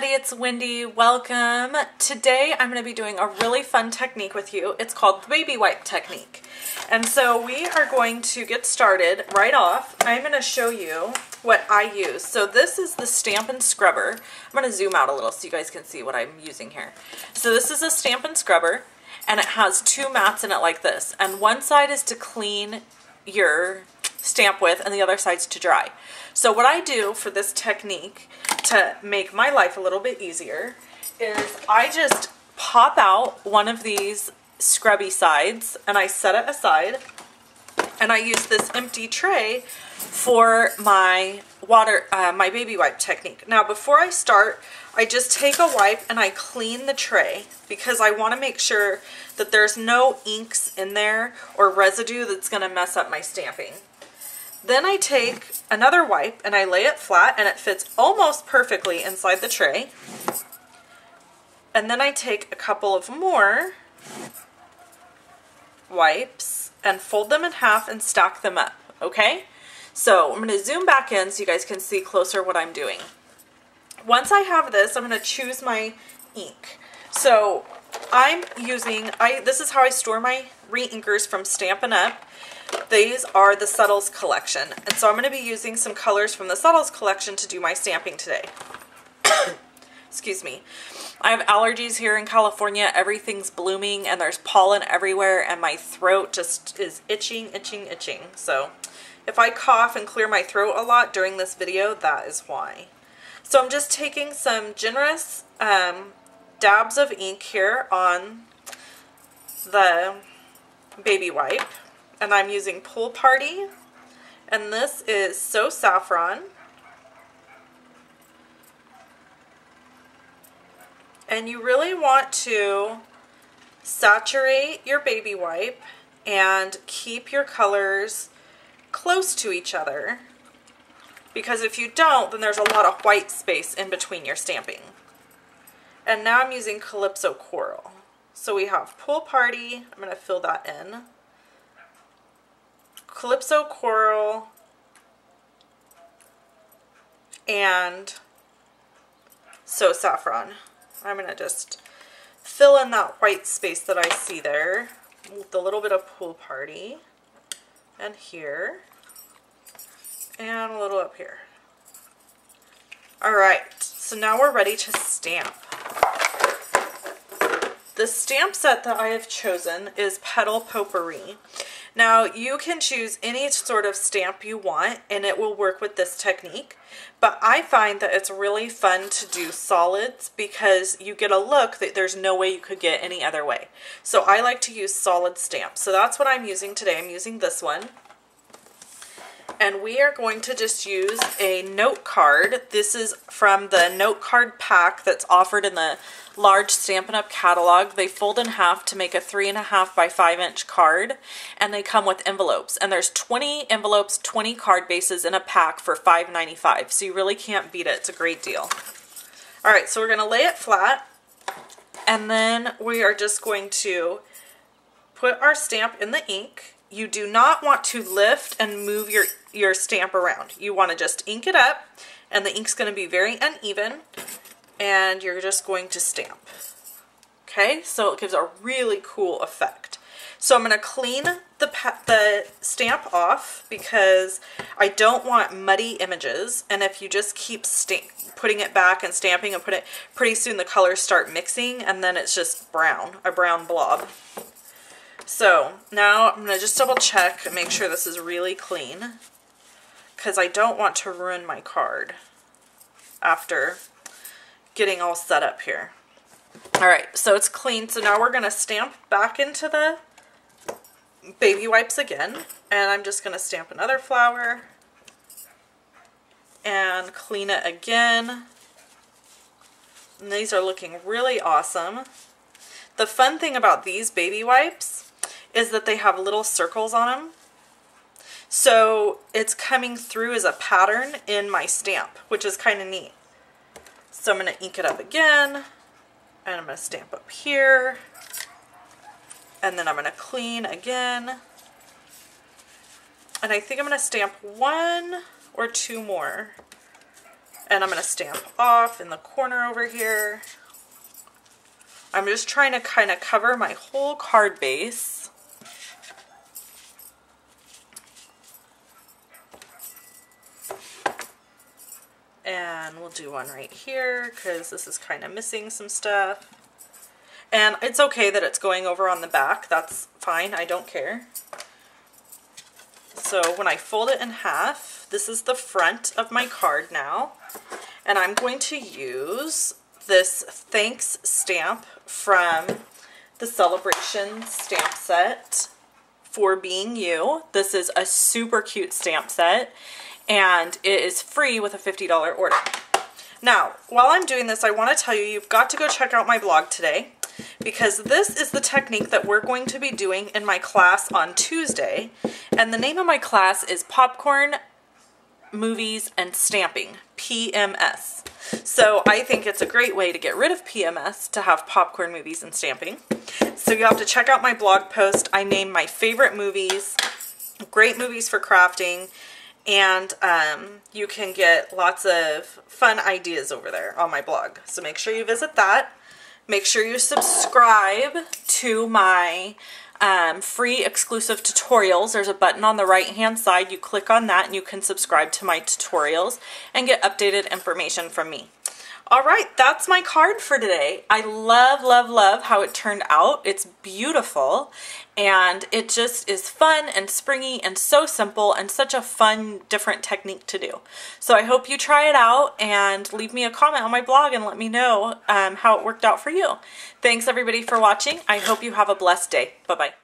everybody, it's Wendy. Welcome. Today I'm going to be doing a really fun technique with you. It's called the baby wipe technique. And so we are going to get started right off. I'm going to show you what I use. So this is the Stamp & Scrubber. I'm going to zoom out a little so you guys can see what I'm using here. So this is a Stamp & Scrubber, and it has two mats in it like this. And one side is to clean your stamp with and the other side's to dry. So what I do for this technique to make my life a little bit easier is I just pop out one of these scrubby sides and I set it aside, and I use this empty tray for my my baby wipe technique. Now before I start, I just take a wipe and I clean the tray because I want to make sure that there's no inks in there or residue that's going to mess up my stamping. Then I take another wipe and I lay it flat, and it fits almost perfectly inside the tray. And then I take a couple of more wipes and fold them in half and stack them up, okay? So I'm going to zoom back in so you guys can see closer what I'm doing. Once I have this, I'm going to choose my ink. So I'm using, this is how I store my re-inkers from Stampin' Up! These are the Subtles collection, and so I'm going to be using some colors from the Subtles collection to do my stamping today. Excuse me. I have allergies here in California. Everything's blooming and there's pollen everywhere, and my throat just is itching. So if I cough and clear my throat a lot during this video, that is why. So I'm just taking some generous dabs of ink here on the baby wipe. And I'm using Pool Party, and this is So Saffron. And you really want to saturate your baby wipe and keep your colors close to each other, because if you don't, then there's a lot of white space in between your stamping. And now I'm using Calypso Coral. So we have Pool Party, I'm going to fill that in. Calypso Coral, and So Saffron. I'm going to just fill in that white space that I see there with a little bit of Pool Party, and here, and a little up here. Alright, so now we're ready to stamp. The stamp set that I have chosen is Petal Potpourri. Now you can choose any sort of stamp you want and it will work with this technique, but I find that it's really fun to do solids because you get a look that there's no way you could get any other way. So I like to use solid stamps. So that's what I'm using today. I'm using this one. And we are going to just use a note card. This is from the note card pack that's offered in the large Stampin' Up! Catalog. They fold in half to make a 3.5 by 5 inch card, and they come with envelopes. And there's 20 envelopes, 20 card bases in a pack for $5.95. So you really can't beat it. It's a great deal. All right, so we're going to lay it flat, and then we are just going to put our stamp in the ink. You do not want to lift and move your stamp around. You want to just ink it up, and the ink's going to be very uneven, and you're just going to stamp. Okay, so it gives a really cool effect. So I'm going to clean the stamp off because I don't want muddy images, and if you just keep putting it back and stamping and pretty soon the colors start mixing, and then it's just brown, a brown blob. So now I'm going to just double check and make sure this is really clean, because I don't want to ruin my card after getting all set up here. Alright, so it's clean. So now we're going to stamp back into the baby wipes again, and I'm just going to stamp another flower and clean it again. And these are looking really awesome. The fun thing about these baby wipes is that they have little circles on them. So it's coming through as a pattern in my stamp, which is kind of neat. So I'm going to ink it up again, and I'm going to stamp up here, and then I'm going to clean again. And I think I'm going to stamp one or two more. And I'm going to stamp off in the corner over here. I'm just trying to kind of cover my whole card base. And we'll do one right here because this is kind of missing some stuff. And it's okay that it's going over on the back. That's fine. I don't care. So when I fold it in half, this is the front of my card now. And I'm going to use this thanks stamp from the Celebration stamp set for Being You. This is a super cute stamp set, and it is free with a $50 order. Now, while I'm doing this, I want to tell you, you've got to go check out my blog today, because this is the technique that we're going to be doing in my class on Tuesday. And the name of my class is Popcorn, Movies, and Stamping, PMS. So I think it's a great way to get rid of PMS to have popcorn, movies, and stamping. So you have to check out my blog post. I named my favorite movies, great movies for crafting, and you can get lots of fun ideas over there on my blog. So make sure you visit that. Make sure you subscribe to my free exclusive tutorials. There's a button on the right hand side. You click on that and you can subscribe to my tutorials and get updated information from me. All right, that's my card for today. I love, love, love how it turned out. It's beautiful, and it just is fun and springy and so simple and such a fun, different technique to do. So I hope you try it out and leave me a comment on my blog and let me know how it worked out for you. Thanks everybody for watching. I hope you have a blessed day. Bye-bye.